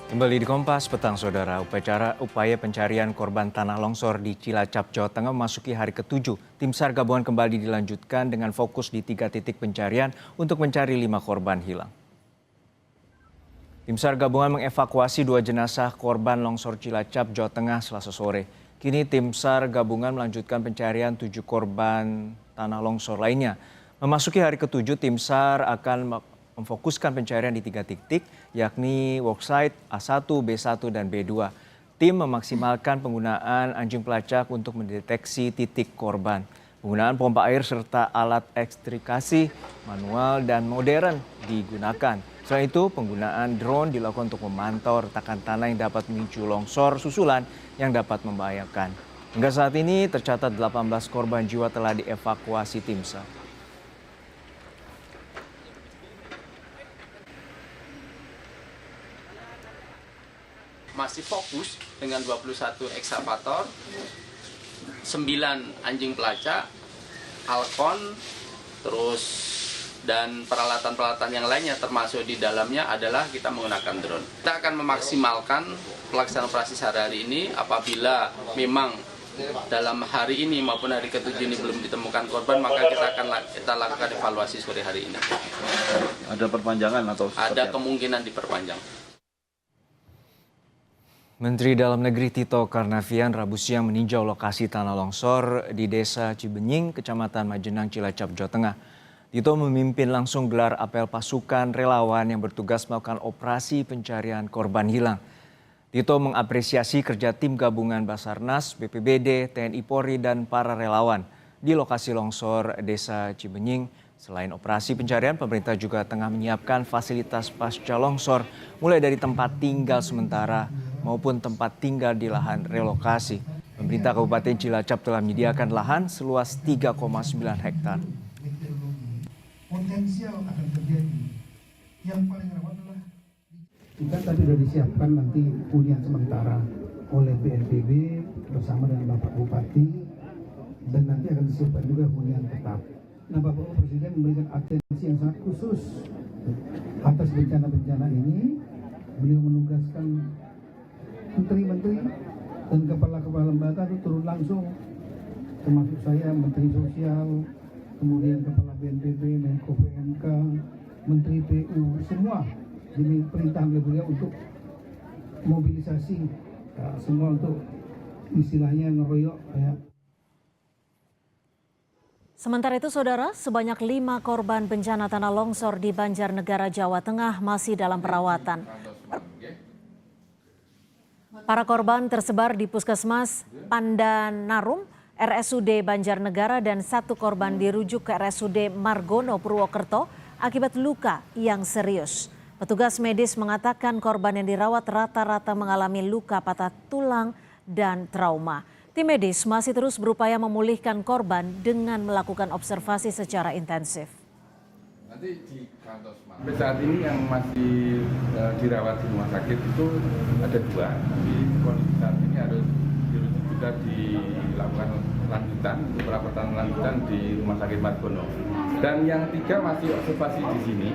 Kembali di Kompas Petang, Saudara. Upaya pencarian korban tanah longsor di Cilacap, Jawa Tengah memasuki hari ke-7. Tim SAR gabungan kembali dilanjutkan dengan fokus di 3 titik pencarian untuk mencari 5 korban hilang. Tim SAR gabungan mengevakuasi 2 jenazah korban longsor Cilacap, Jawa Tengah Selasa sore. Kini tim SAR gabungan melanjutkan pencarian 7 korban tanah longsor lainnya. Memasuki hari ke-7, tim SAR akan memfokuskan pencarian di 3 titik, yakni worksite A1, B1, dan B2. Tim memaksimalkan penggunaan anjing pelacak untuk mendeteksi titik korban. Penggunaan pompa air serta alat ekstrikasi manual dan modern digunakan. Selain itu, penggunaan drone dilakukan untuk memantau retakan tanah yang dapat memicu longsor susulan yang dapat membahayakan. Hingga saat ini tercatat 18 korban jiwa telah dievakuasi tim SAR. Masih fokus dengan 21 ekskavator, 9 anjing pelacak, Alcon, terus dan peralatan-peralatan yang lainnya, termasuk di dalamnya adalah kita menggunakan drone. Kita akan memaksimalkan pelaksanaan operasi sehari-hari ini apabila memang dalam hari ini maupun hari ke-7 ini belum ditemukan korban, maka kita lakukan evaluasi sore hari ini. Ada perpanjangan atau ada kemungkinan diperpanjang. Menteri Dalam Negeri Tito Karnavian Rabu siang meninjau lokasi tanah longsor di Desa Cibenying, Kecamatan Majenang, Cilacap, Jawa Tengah. Tito memimpin langsung gelar apel pasukan relawan yang bertugas melakukan operasi pencarian korban hilang. Tito mengapresiasi kerja tim gabungan Basarnas, BPBD, TNI Polri, dan para relawan di lokasi longsor Desa Cibenying. Selain operasi pencarian, pemerintah juga tengah menyiapkan fasilitas pasca longsor, mulai dari tempat tinggal sementara maupun tempat tinggal di lahan relokasi. Pemerintah Kabupaten Cilacap telah menyediakan lahan seluas 3,9 hektar. Potensial akan terjadi. Yang paling rawan adalah kita tadi sudah disiapkan nanti hunian sementara oleh BNPB bersama dengan Bapak Bupati, dan nanti akan disiapkan juga hunian tetap. Nah, Bapak Presiden memberikan atensi yang sangat khusus atas bencana-bencana ini. Beliau menugaskan menteri-menteri dan kepala-kepala lembaga itu turun langsung, termasuk saya, Menteri Sosial, kemudian Kepala BNPB, Menko PMK, Menteri PU, semua diperintahkan oleh beliau untuk mobilisasi, ya, semua untuk istilahnya ngeroyok ya. Sementara itu, Saudara, sebanyak 5 korban bencana tanah longsor di Banjarnegara, Jawa Tengah masih dalam perawatan. Para korban tersebar di Puskesmas Pandanarum, RSUD Banjarnegara, dan 1 korban dirujuk ke RSUD Margono, Purwokerto akibat luka yang serius. Petugas medis mengatakan korban yang dirawat rata-rata mengalami luka patah tulang dan trauma. Tim medis masih terus berupaya memulihkan korban dengan melakukan observasi secara intensif. Nanti di kantor sampai saat ini yang masih dirawat di rumah sakit itu ada 2. Di kondisi saat ini harus dirujuk juga dilakukan lanjutan untuk perawatan lanjutan di Rumah Sakit Margono. Dan yang 3 masih observasi di sini.